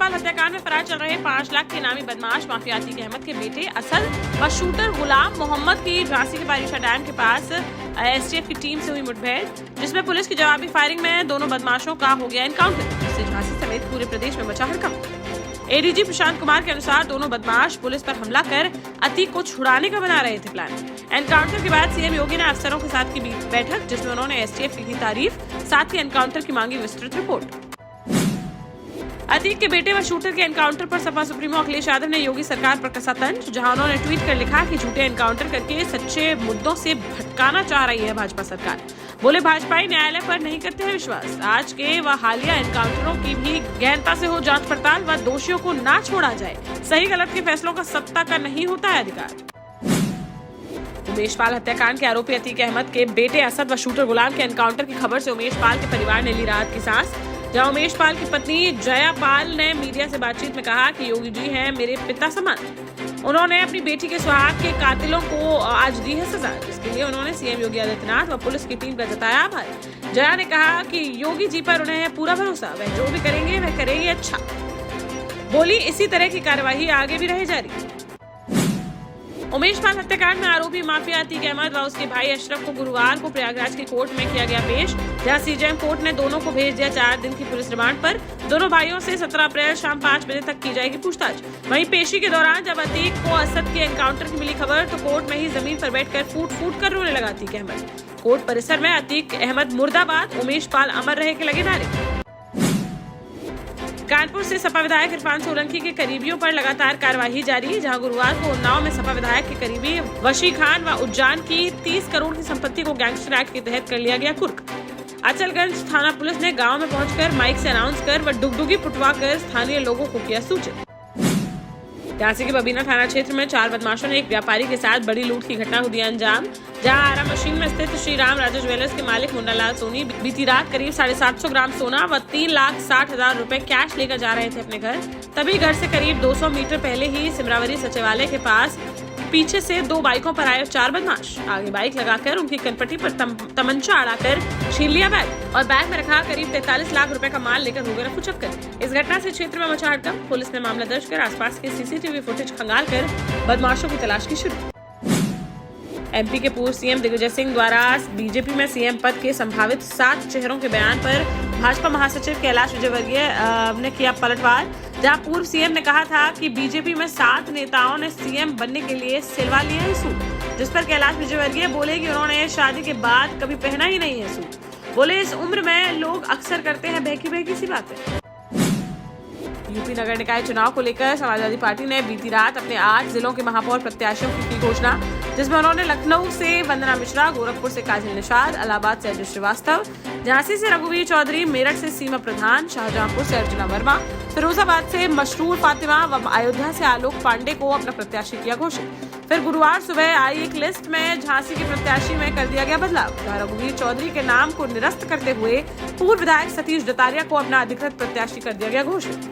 पाल हत्याकांड में फरार चल रहे 5 लाख के इनामी बदमाश माफिया अतीक अहमद के बेटे असद व शूटर गुलाम मोहम्मद की झांसी के बारिशा डैम के पास एसटीएफ की टीम से हुई मुठभेड़, जिसमें पुलिस की जवाबी फायरिंग में दोनों बदमाशों का हो गया एनकाउंटर, जिससे झांसी समेत पूरे प्रदेश में मचा हड़कंप। एडीजी प्रशांत कुमार के अनुसार दोनों बदमाश पुलिस पर हमला कर अतीक को छुड़ाने का बना रहे थे प्लान। एनकाउंटर के बाद सीएम योगी ने अफसरों के साथ की बैठक, जिसमें उन्होंने एसटीएफ की तारीफ, साथ ही एनकाउंटर की मांगी विस्तृत रिपोर्ट। अतीक के बेटे व शूटर के एनकाउंटर पर सपा सुप्रीमो अखिलेश यादव ने योगी सरकार पर कसा तंज, जहां उन्होंने ट्वीट कर लिखा कि झूठे एनकाउंटर करके सच्चे मुद्दों से भटकाना चाह रही है भाजपा सरकार। बोले भाजपाई न्यायालय पर नहीं करते हैं विश्वास, आज के व हालिया एनकाउंटरों की भी गहनता से हो जांच पड़ताल व दोषियों को ना छोड़ा जाए। सही गलत के फैसलों का सत्ता का नहीं होता है अधिकार। उमेश पाल हत्याकांड के आरोपी अतीक अहमद के बेटे असद व शूटर गुलाम के एनकाउंटर की खबर से उमेश पाल के परिवार ने ली राहत की सांस, जहां उमेश पाल की पत्नी जया पाल ने मीडिया से बातचीत में कहा कि योगी जी हैं मेरे पिता समान। उन्होंने अपनी बेटी के सुहाग के कातिलों को आज दी है सजा, जिसके लिए उन्होंने सीएम योगी आदित्यनाथ व पुलिस की टीम का जताया आभार। जया ने कहा कि योगी जी पर उन्हें है पूरा भरोसा, वह जो भी करेंगे वह करेंगे अच्छा। बोली इसी तरह की कार्यवाही आगे भी रहे जारी। उमेश पाल हत्याकांड में आरोपी माफिया अतीक अहमद व उसके भाई अशरफ को गुरुवार को प्रयागराज की कोर्ट में किया गया पेश, जहां सीजेएम कोर्ट ने दोनों को भेज दिया 4 दिन की पुलिस रिमांड पर। दोनों भाइयों से 17 अप्रैल शाम 5 बजे तक की जाएगी पूछताछ। वहीं पेशी के दौरान जब अतीक को असद के एनकाउंटर की मिली खबर, तो कोर्ट में ही जमीन पर बैठकर फूट फूट कर रोने लगा अतीक अहमद। कोर्ट परिसर में अतीक अहमद मुर्दाबाद, उमेश पाल अमर रहे के लगे नारे। कानपुर से सपा विधायक इरफान सोलंकी के करीबियों पर लगातार कार्यवाही जारी, जहां गुरुवार को उन्नाव में सपा विधायक के करीबी वशी खान व उज्जैन की 30 करोड़ की संपत्ति को गैंगस्टर एक्ट के तहत कर लिया गया कुर्क। अचलगंज थाना पुलिस ने गांव में पहुंचकर माइक से अनाउंस कर व डुगडुगी पुटवा कर स्थानीय लोगों को किया सूचित। झांसी के बबीना थाना क्षेत्र में 4 बदमाशों ने एक व्यापारी के साथ बड़ी लूट की घटना को दिया अंजाम, जहां आरा मशीन में स्थित श्री राम राजा ज्वेलर्स के मालिक मुन्नालाल सोनी बीती रात करीब 750 ग्राम सोना व 3,60,000 रुपए कैश लेकर जा रहे थे अपने घर। तभी घर से करीब 200 मीटर पहले ही सिमरावरी सचिवालय के पास पीछे से 2 बाइकों पर आए 4 बदमाश। आगे बाइक लगाकर उनकी कनपट्टी पर तमंचा अड़ाकर छीन लिया बैग और बैग में रखा करीब 43 लाख रुपए का माल लेकर हो गए रफूचक्कर। इस घटना से क्षेत्र में मचा हड़कंप। पुलिस ने मामला दर्ज कर आसपास के सीसीटीवी फुटेज खंगाल कर बदमाशों की तलाश की शुरू। एमपी के पूर्व सीएम दिग्विजय सिंह द्वारा बीजेपी में सीएम पद के संभावित 7 चेहरों के बयान पर भाजपा महासचिव कैलाश विजयवर्गीय ने किया पलटवार, जहां पूर्व सीएम ने कहा था कि बीजेपी में 7 नेताओं ने सीएम बनने के लिए सिलवा लिया है सूट, जिस पर कैलाश विजयवर्गीय बोले कि उन्होंने शादी के बाद कभी पहना ही नहीं है सूट। बोले इस उम्र में लोग अक्सर करते हैं बहकी बहकी सी बातें। यूपी नगर निकाय चुनाव को लेकर समाजवादी पार्टी ने बीती रात अपने 8 जिलों के महापौर प्रत्याशियों की घोषणा, जिसमें उन्होंने लखनऊ से वंदना मिश्रा, गोरखपुर से काजल निषाद, इलाहाबाद से अजय श्रीवास्तव, झांसी से रघुवीर चौधरी, मेरठ से सीमा प्रधान, शाहजहांपुर से अर्चना वर्मा, फिरोजाबाद से मशरूर फातिमा व अयोध्या से आलोक पांडे को अपना प्रत्याशी किया घोषित। फिर गुरुवार सुबह आई एक लिस्ट में झांसी के प्रत्याशी में कर दिया गया बदलाव, जहां रघुवीर चौधरी के नाम को निरस्त करते हुए पूर्व विधायक सतीश जतारिया को अपना अधिकृत प्रत्याशी कर दिया गया घोषित।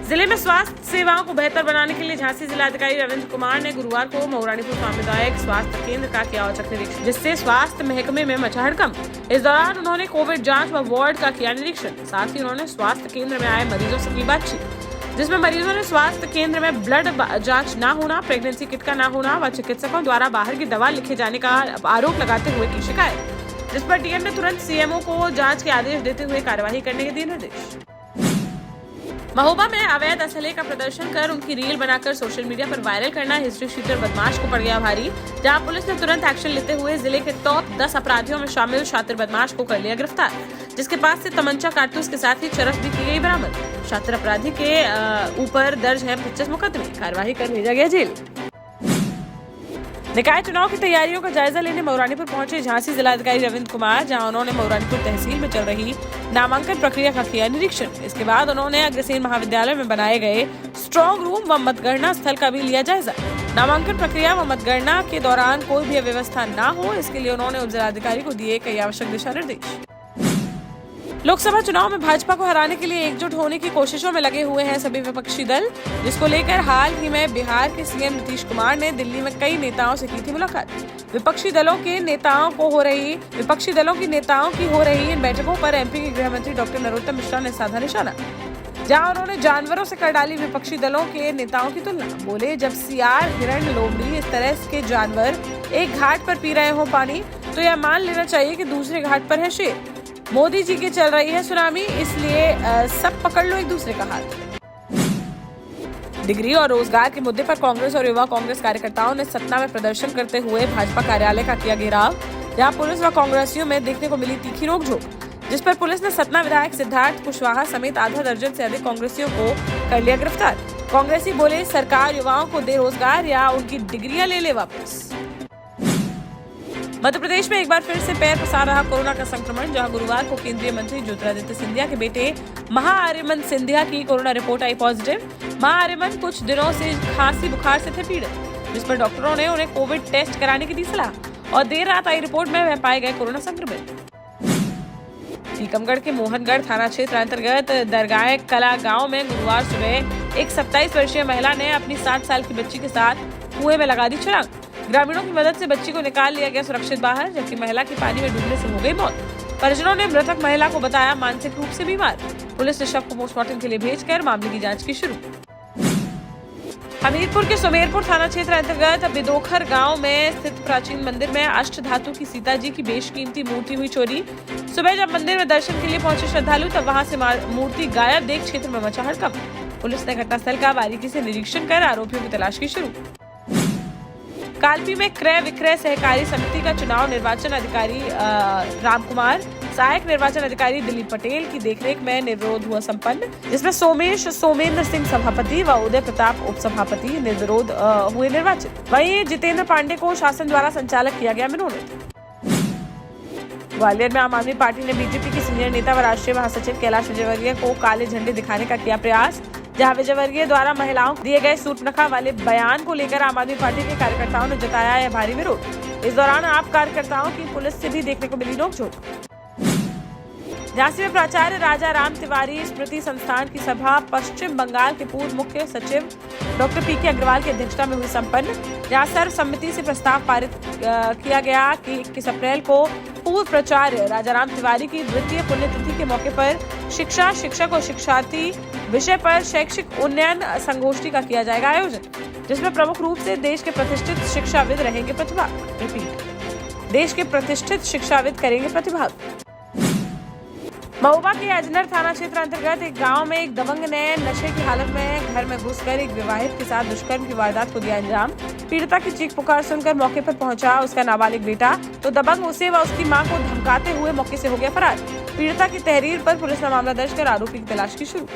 जिले में स्वास्थ्य सेवाओं को बेहतर बनाने के लिए झांसी जिलाधिकारी रविंद्र कुमार ने गुरुवार को मऊरानीपुर सामुदायिक स्वास्थ्य केंद्र का किया औचक निरीक्षण, जिससे स्वास्थ्य महकमे में मचा हड़कंप। इस दौरान उन्होंने कोविड जांच व वार्ड का किया निरीक्षण, साथ ही उन्होंने स्वास्थ्य केंद्र में आए मरीजों से की बातचीत, जिसमें मरीजों ने स्वास्थ्य केंद्र में ब्लड जांच न होना, प्रेगनेंसी किट का न होना व चिकित्सकों द्वारा बाहर की दवा लिखे जाने का आरोप लगाते हुए की शिकायत, जिस पर डीएम ने तुरंत सीएमओ को जाँच के आदेश देते हुए कार्यवाही करने के दिए निर्देश। महोबा में अवैध असले का प्रदर्शन कर उनकी रील बनाकर सोशल मीडिया पर वायरल करना हिस्ट्री शीटर बदमाश को पड़ गया भारी, जहां पुलिस ने तुरंत एक्शन लेते हुए जिले के टॉप 10 अपराधियों में शामिल शातिर बदमाश को कर लिया गिरफ्तार, जिसके पास से तमंचा कारतूस के साथ ही चरस भी की गई बरामद। शातिर अपराधी के ऊपर दर्ज है 25 मुकदमे, कार्यवाही कर भेजा गया जेल। निकाय चुनाव की तैयारियों का जायजा लेने मऊरानीपुर पहुंचे झांसी जिलाधिकारी रविंद्र कुमार, जहां उन्होंने मऊरानीपुर तहसील में चल रही नामांकन प्रक्रिया का किया निरीक्षण। इसके बाद उन्होंने अग्रसेन महाविद्यालय में बनाए गए स्ट्रांग रूम व मतगणना स्थल का भी लिया जायजा। नामांकन प्रक्रिया व मतगणना के दौरान कोई भी अव्यवस्था न हो, इसके लिए उन्होंने उप जिलाधिकारी को दिए कई आवश्यक दिशा निर्देश। लोकसभा चुनाव में भाजपा को हराने के लिए एकजुट होने की कोशिशों में लगे हुए हैं सभी विपक्षी दल, जिसको लेकर हाल ही में बिहार के सीएम नीतीश कुमार ने दिल्ली में कई नेताओं से की थी मुलाकात। विपक्षी दलों की नेताओं की हो रही इन बैठकों पर एमपी के गृह मंत्री डॉक्टर नरोत्तम मिश्रा ने साधा निशाना। जहां उन्होंने जानवरों से कर डाली विपक्षी दलों के नेताओं की तुलना। बोले, जब सियार, हिरण, लोमड़ी इस तरह के जानवर एक घाट पर पी रहे हो पानी, तो यह मान लेना चाहिए कि दूसरे घाट पर है शेर। मोदी जी की चल रही है सुनामी, इसलिए सब पकड़ लो एक दूसरे का हाथ। डिग्री और रोजगार के मुद्दे पर कांग्रेस और युवा कांग्रेस कार्यकर्ताओं ने सतना में प्रदर्शन करते हुए भाजपा कार्यालय का किया घेराव, जहां पुलिस व कांग्रेसियों में देखने को मिली तीखी नोकझोंक, जिस पर पुलिस ने सतना विधायक सिद्धार्थ कुशवाहा समेत आधा दर्जन से अधिक कांग्रेसियों को कर लिया गिरफ्तार। कांग्रेसी बोले, सरकार युवाओं को दे रोजगार या उनकी डिग्रियां ले ले वापस। मध्य प्रदेश में एक बार फिर से पैर पसार रहा कोरोना का संक्रमण, जहां गुरुवार को केंद्रीय मंत्री ज्योतिरादित्य सिंधिया के बेटे महाआर्यमन सिंधिया की कोरोना रिपोर्ट आई पॉजिटिव। महाआर्यमन कुछ दिनों से खांसी बुखार से थे पीड़ित, जिस पर डॉक्टरों ने उन्हें कोविड टेस्ट कराने की दी सलाह और देर रात आई रिपोर्ट में वह पाए गए कोरोना संक्रमित। टीकमगढ़ के मोहनगढ़ थाना क्षेत्र अंतर्गत दरगाह कला गांव में गुरुवार सुबह एक 27 वर्षीय महिला ने अपनी 7 साल की बच्ची के साथ कुएं में लगा दी छलांग। ग्रामीणों की मदद से बच्ची को निकाल लिया गया सुरक्षित बाहर, जबकि महिला की पानी में डूबने से हो गई मौत। परिजनों ने मृतक महिला को बताया मानसिक रूप से बीमार। पुलिस ने शव को पोस्टमार्टम के लिए भेजकर मामले की जांच की शुरू। हमीरपुर के सुमेरपुर थाना क्षेत्र अंतर्गत बिदोखर गांव में स्थित प्राचीन मंदिर में अष्ट धातु की सीता जी की बेशकीमती मूर्ति हुई चोरी। सुबह जब मंदिर में दर्शन के लिए पहुंचे श्रद्धालु, तब वहां से मूर्ति गायब देख क्षेत्र में मचा हड़कंप। पुलिस ने घटनास्थल का बारीकी से निरीक्षण कर आरोपियों की तलाश की शुरू। कालपी में क्रय विक्रय सहकारी समिति का चुनाव निर्वाचन अधिकारी रामकुमार, सहायक निर्वाचन अधिकारी दिलीप पटेल की देखरेख में निर्विरोध हुआ संपन्न, जिसमें सोमेंद्र सिंह सभापति व उदय प्रताप उप सभापति निर्विरोध हुए निर्वाचित। वहीं जितेंद्र पांडे को शासन द्वारा संचालक किया गया मनोनीत। ग्वालियर में आम आदमी पार्टी ने बीजेपी के सीनियर नेता व राष्ट्रीय महासचिव कैलाश विजयवर्गीय को काले झंडे दिखाने का किया प्रयास, जहां विजयवर्गीय द्वारा महिलाओं को दिए गए सूर्पनखा वाले बयान को लेकर आम आदमी पार्टी के कार्यकर्ताओं ने जताया है भारी विरोध। इस दौरान आप कार्यकर्ताओं की पुलिस से भी देखने को मिली नोकझोंक। झांसी में प्राचार्य राजा राम तिवारी स्मृति संस्थान की सभा पश्चिम बंगाल के पूर्व मुख्य सचिव डॉक्टर पी के अग्रवाल की अध्यक्षता में हुई संपन्न, जहां सर्वसम्मति से प्रस्ताव पारित किया गया कि 21 अप्रैल को पूर्व प्राचार्य राजाराम तिवारी की द्वितीय पुण्यतिथि के मौके पर शिक्षा, शिक्षक और शिक्षार्थी विषय पर शैक्षिक उन्नयन संगोष्ठी का किया जाएगा आयोजन, जिसमें प्रमुख रूप से देश के प्रतिष्ठित शिक्षाविद रहेंगे प्रतिभाग। देश के प्रतिष्ठित शिक्षाविद करेंगे प्रतिभाग। महोबा के अजनर थाना क्षेत्र अंतर्गत एक गांव में एक दबंग ने नशे की हालत में घर में घुसकर एक विवाहित के साथ दुष्कर्म की वारदात को दिया अंजाम। पीड़िता की चीख पुकार सुनकर मौके पर पहुंचा उसका नाबालिग बेटा, तो दबंग उसे व उसकी मां को धमकाते हुए मौके से हो गया फरार। पीड़िता की तहरीर पर पुलिस ने मामला दर्ज कर आरोपी की तलाश की शुरू।